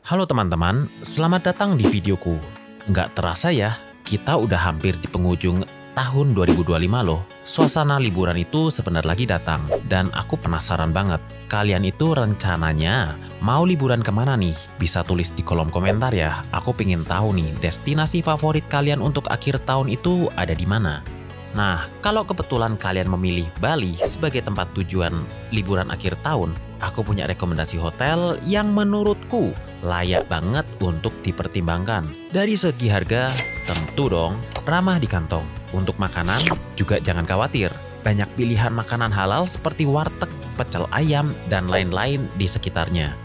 Halo teman-teman, selamat datang di videoku. Nggak terasa ya, kita udah hampir di penghujung tahun 2025 loh. Suasana liburan itu sebentar lagi datang, dan aku penasaran banget. Kalian itu rencananya mau liburan kemana nih? Bisa tulis di kolom komentar ya, aku pengen tahu nih, destinasi favorit kalian untuk akhir tahun itu ada di mana? Nah, kalau kebetulan kalian memilih Bali sebagai tempat tujuan liburan akhir tahun, aku punya rekomendasi hotel yang menurutku layak banget untuk dipertimbangkan. Dari segi harga, tentu dong, ramah di kantong. Untuk makanan, juga jangan khawatir. Banyak pilihan makanan halal seperti warteg, pecel ayam, dan lain-lain di sekitarnya.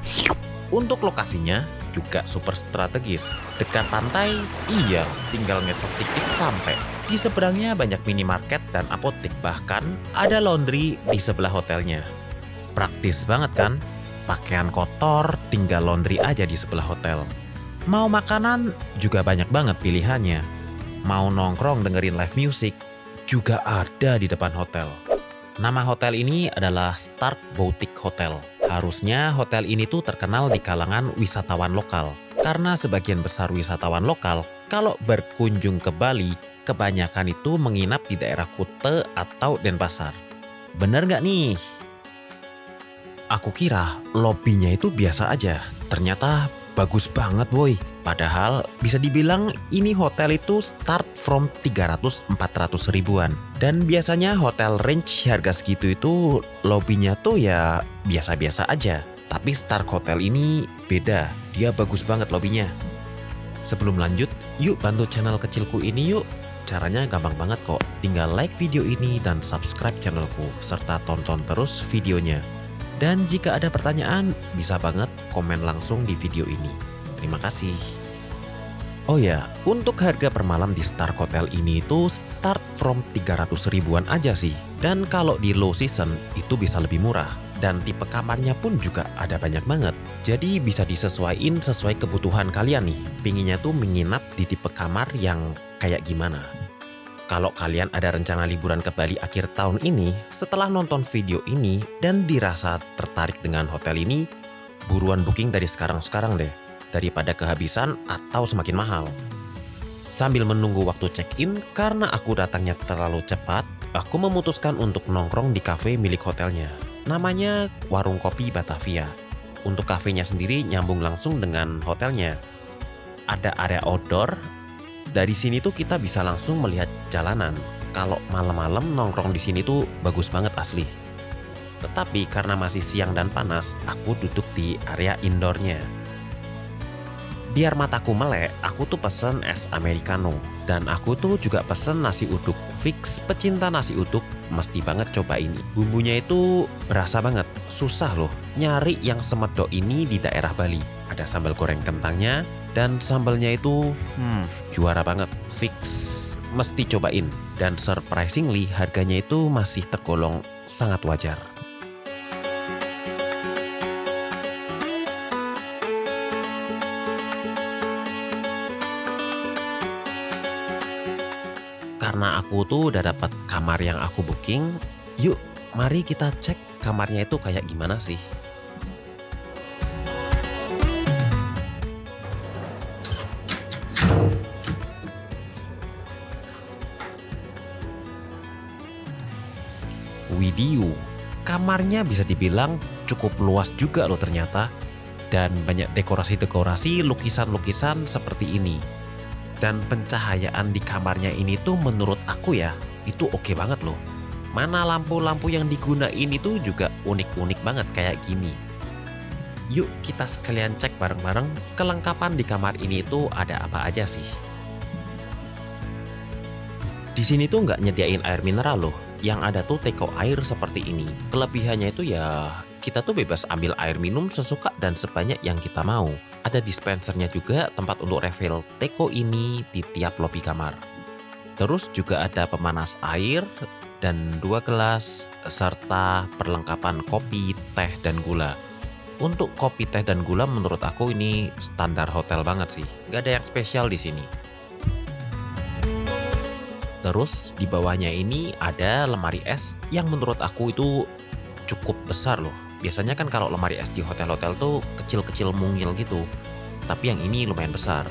Untuk lokasinya, juga super strategis. Dekat pantai, iya, tinggal ngesot tiket sampai. Di seberangnya banyak minimarket dan apotek, bahkan ada laundry di sebelah hotelnya. Praktis banget kan? Pakaian kotor, tinggal laundry aja di sebelah hotel. Mau makanan, juga banyak banget pilihannya. Mau nongkrong dengerin live music, juga ada di depan hotel. Nama hotel ini adalah Stark Boutique Hotel. Harusnya hotel ini tuh terkenal di kalangan wisatawan lokal. Karena sebagian besar wisatawan lokal, kalau berkunjung ke Bali, kebanyakan itu menginap di daerah Kuta atau Denpasar. Bener nggak nih? Aku kira lobbynya itu biasa aja, ternyata bagus banget boy. Padahal bisa dibilang ini hotel itu start from 300-400 ribuan. Dan biasanya hotel range harga segitu itu lobbynya tuh ya biasa-biasa aja. Tapi Stark Hotel ini beda, dia bagus banget lobbynya. Sebelum lanjut, yuk bantu channel kecilku ini yuk. Caranya gampang banget kok, tinggal like video ini dan subscribe channelku, serta tonton terus videonya. Dan jika ada pertanyaan, bisa banget komen langsung di video ini. Terima kasih. Oh ya, untuk harga per malam di Stark Hotel ini itu start from 300 ribuan aja sih. Dan kalau di low season itu bisa lebih murah. Dan tipe kamarnya pun juga ada banyak banget. Jadi bisa disesuaiin sesuai kebutuhan kalian nih. Pinginnya tuh menginap di tipe kamar yang kayak gimana. Kalau kalian ada rencana liburan ke Bali akhir tahun ini, setelah nonton video ini dan dirasa tertarik dengan hotel ini, buruan booking dari sekarang-sekarang deh, daripada kehabisan atau semakin mahal. Sambil menunggu waktu check-in, karena aku datangnya terlalu cepat, aku memutuskan untuk nongkrong di kafe milik hotelnya. Namanya Warung Kopi Batavia. Untuk kafenya sendiri nyambung langsung dengan hotelnya. Ada area outdoor. Dari sini tuh kita bisa langsung melihat jalanan. Kalau malam-malam nongkrong di sini tuh bagus banget asli. Tetapi karena masih siang dan panas, aku duduk di area indoornya. Biar mataku melek, aku tuh pesen es americano. Dan aku tuh juga pesen nasi uduk. Fix pecinta nasi uduk, mesti banget coba ini. Bumbunya itu berasa banget, susah loh nyari yang semedok ini di daerah Bali. Ada sambal goreng kentangnya, dan sambalnya itu juara banget. Fix mesti cobain. Dan surprisingly harganya itu masih tergolong sangat wajar. Karena aku tuh udah dapat kamar yang aku booking, yuk mari kita cek kamarnya itu kayak gimana sih. Widih, kamarnya bisa dibilang cukup luas juga loh ternyata. Dan banyak dekorasi-dekorasi, lukisan-lukisan seperti ini. Dan pencahayaan di kamarnya ini tuh menurut aku ya, itu oke banget loh. Mana lampu-lampu yang digunain itu juga unik-unik banget kayak gini. Yuk kita sekalian cek bareng-bareng kelengkapan di kamar ini itu ada apa aja sih. Di sini tuh nggak nyediain air mineral loh. Yang ada tuh teko air seperti ini. Kelebihannya itu ya kita tuh bebas ambil air minum sesuka dan sebanyak yang kita mau. Ada dispensernya juga, tempat untuk refill teko ini di tiap lobi kamar. Terus juga ada pemanas air dan 2 gelas serta perlengkapan kopi, teh, dan gula. Untuk kopi, teh, dan gula menurut aku ini standar hotel banget sih. Gak ada yang spesial di sini. Terus di bawahnya ini ada lemari es yang menurut aku itu cukup besar loh. Biasanya kan kalau lemari es di hotel-hotel tuh kecil-kecil mungil gitu. tapi yang ini lumayan besar.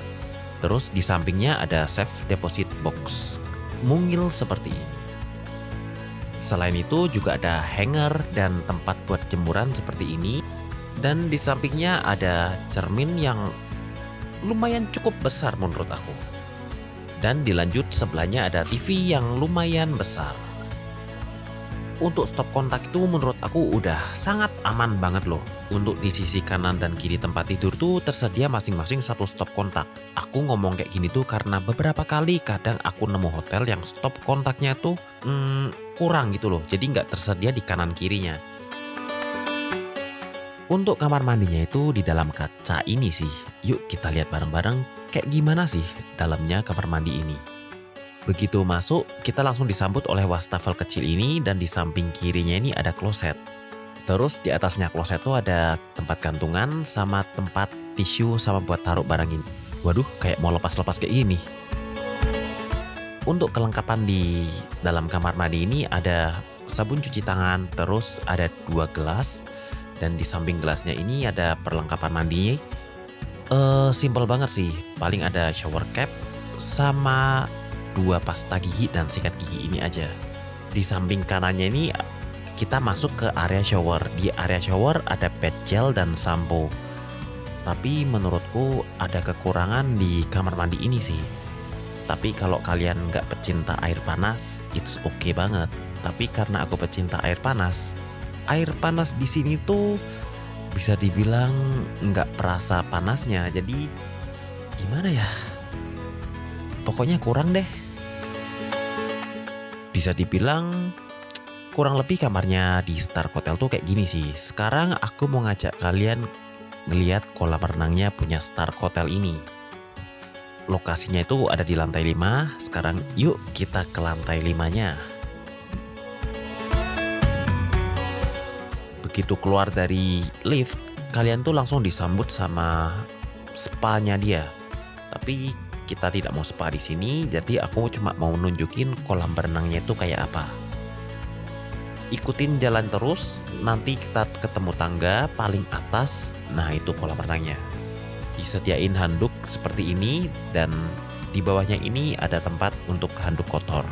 Terus di sampingnya ada safe deposit box, mungil seperti ini. Selain itu juga ada hanger dan tempat buat jemuran seperti ini. Dan di sampingnya ada cermin yang lumayan cukup besar menurut aku. Dan dilanjut sebelahnya ada TV yang lumayan besar. Untuk stop kontak itu menurut aku udah sangat aman banget loh. Untuk di sisi kanan dan kiri tempat tidur tuh tersedia masing-masing satu stop kontak. Aku ngomong kayak gini tuh karena beberapa kali kadang aku nemu hotel yang stop kontaknya tuh kurang gitu loh. Jadi nggak tersedia di kanan kirinya. Untuk kamar mandinya itu di dalam kaca ini sih. Yuk kita lihat bareng-bareng kayak gimana sih dalamnya kamar mandi ini. Begitu masuk, kita langsung disambut oleh wastafel kecil ini dan di samping kirinya ini ada kloset. Terus di atasnya kloset tuh ada tempat gantungan sama tempat tisu sama buat taruh barang ini. Waduh, kayak mau lepas-lepas kayak gini. Untuk kelengkapan di dalam kamar mandi ini ada sabun cuci tangan, terus ada 2 gelas. Dan di samping gelasnya ini ada perlengkapan mandinya. Simple banget sih, paling ada shower cap sama 2 pasta gigi dan sikat gigi ini aja. Di samping kanannya ini kita masuk ke area shower. Di area shower ada pad gel dan sampo. Tapi menurutku ada kekurangan di kamar mandi ini sih. Tapi kalau kalian nggak pecinta air panas, it's okay banget. Tapi karena aku pecinta air panas di sini tuh bisa dibilang nggak perasa panasnya. Jadi gimana ya? Pokoknya kurang deh. Bisa dibilang kurang lebih kamarnya di Star Hotel tuh kayak gini sih. Sekarang aku mau ngajak kalian ngeliat kolam renangnya punya Star Hotel ini. Lokasinya itu ada di lantai 5. Sekarang yuk kita ke lantai 5-nya. Begitu keluar dari lift, kalian tuh langsung disambut sama spa-nya dia. Tapi kita tidak mau spa di sini, jadi aku cuma mau nunjukin kolam berenangnya itu kayak apa. Ikutin jalan terus, nanti kita ketemu tangga paling atas. Nah, itu kolam renangnya. Disediain handuk seperti ini dan di bawahnya ini ada tempat untuk handuk kotor.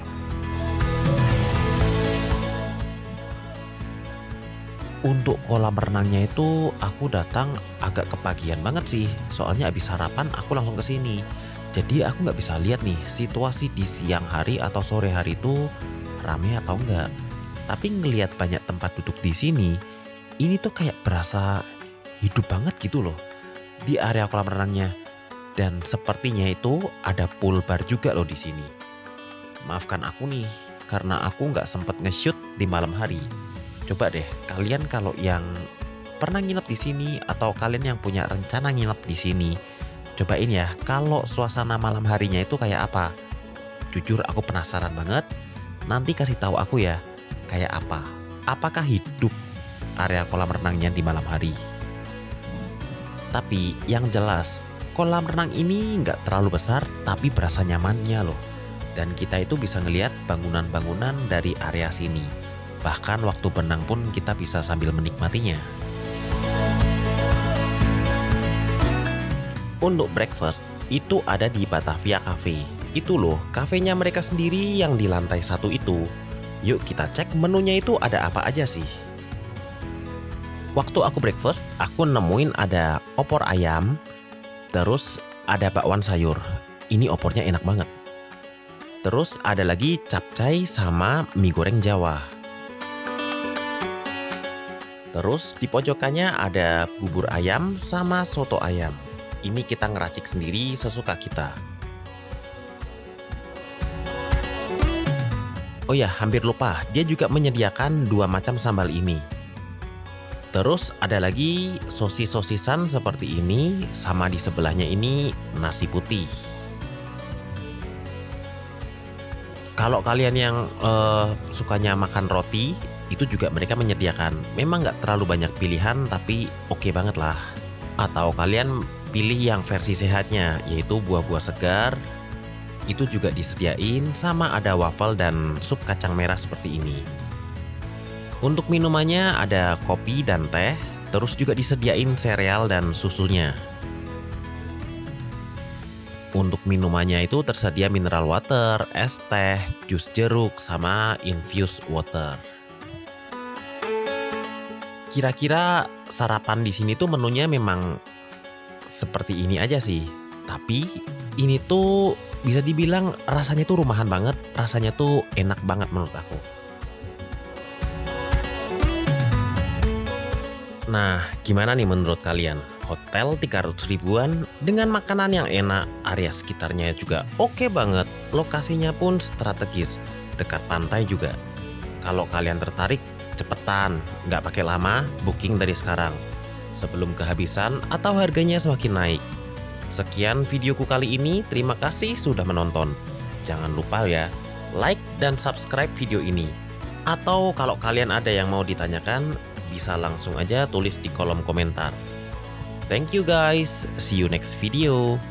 Untuk kolam renangnya itu aku datang agak kepagian banget sih. Soalnya habis sarapan aku langsung ke sini. Jadi aku nggak bisa lihat nih situasi di siang hari atau sore hari itu rame atau enggak. Tapi ngelihat banyak tempat duduk di sini, ini tuh kayak berasa hidup banget gitu loh di area kolam renangnya. Dan sepertinya itu ada pool bar juga loh di sini. Maafkan aku nih karena aku nggak sempet nge-shoot di malam hari. Coba deh kalian kalau yang pernah nginep di sini atau kalian yang punya rencana nginep di sini, cobain ya kalau suasana malam harinya itu kayak apa. Jujur aku penasaran banget. Nanti kasih tahu aku ya kayak apa. Apakah hidup area kolam renangnya di malam hari? Tapi yang jelas kolam renang ini nggak terlalu besar tapi berasa nyamannya loh. Dan kita itu bisa ngelihat bangunan-bangunan dari area sini. Bahkan waktu berenang pun kita bisa sambil menikmatinya. Untuk breakfast itu ada di Batavia Cafe. Itu loh kafenya mereka sendiri yang di lantai 1 itu. Yuk kita cek menunya itu ada apa aja sih. Waktu aku breakfast aku nemuin ada opor ayam. Terus ada bakwan sayur. Ini opornya enak banget. Terus ada lagi capcay sama mie goreng Jawa. Terus di pojokannya ada bubur ayam sama soto ayam. Ini kita ngeracik sendiri sesuka kita. Oh ya, hampir lupa, dia juga menyediakan 2 macam sambal ini. Terus ada lagi sosis-sosisan seperti ini, sama di sebelahnya ini nasi putih. Kalau kalian yang sukanya makan roti, itu juga mereka menyediakan. Memang nggak terlalu banyak pilihan, tapi oke banget lah. Atau kalian pilih yang versi sehatnya, yaitu buah-buah segar. Itu juga disediain, sama ada waffle dan sup kacang merah seperti ini. Untuk minumannya ada kopi dan teh, terus juga disediain sereal dan susunya. Untuk minumannya itu tersedia mineral water, es teh, jus jeruk, sama infused water. Kira-kira sarapan di sini tuh menunya memang seperti ini aja sih. Tapi ini tuh bisa dibilang rasanya tuh rumahan banget, rasanya tuh enak banget menurut aku. Nah, gimana nih menurut kalian? Hotel 300 ribuan dengan makanan yang enak, area sekitarnya juga oke banget, lokasinya pun strategis, dekat pantai juga. Kalau kalian tertarik, cepetan, nggak pakai lama, booking dari sekarang. Sebelum kehabisan atau harganya semakin naik. Sekian videoku kali ini, terima kasih sudah menonton. Jangan lupa ya, like dan subscribe video ini. Atau kalau kalian ada yang mau ditanyakan, bisa langsung aja tulis di kolom komentar. Thank you guys, see you next video.